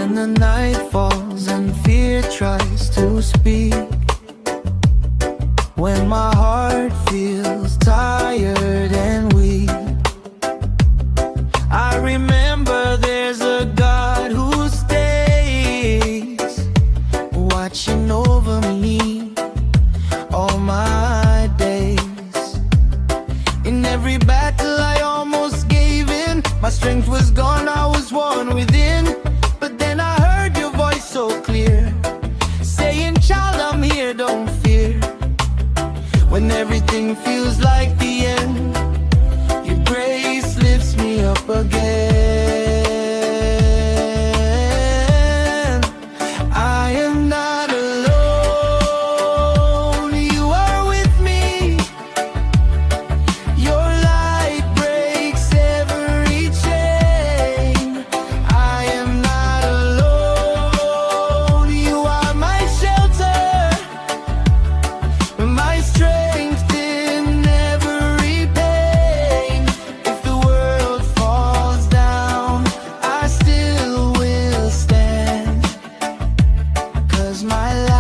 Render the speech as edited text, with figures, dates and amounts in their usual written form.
When the night falls and fear tries to speak, when my heart feels tired and weak, I remember there's a God who stays watching over me all my days. In every battle I almost gave in, my strength was gone, I was worn within. But then I heard your voice so clear, saying, child, I'm here, don't fear. When everything feels like the end, your grace lifts me up again. I am not alone, you are with me. Your light breaks every chain. I am not alone, you are my shelter, my strength in every pain. If the world falls down, I still will stand, 'cause my life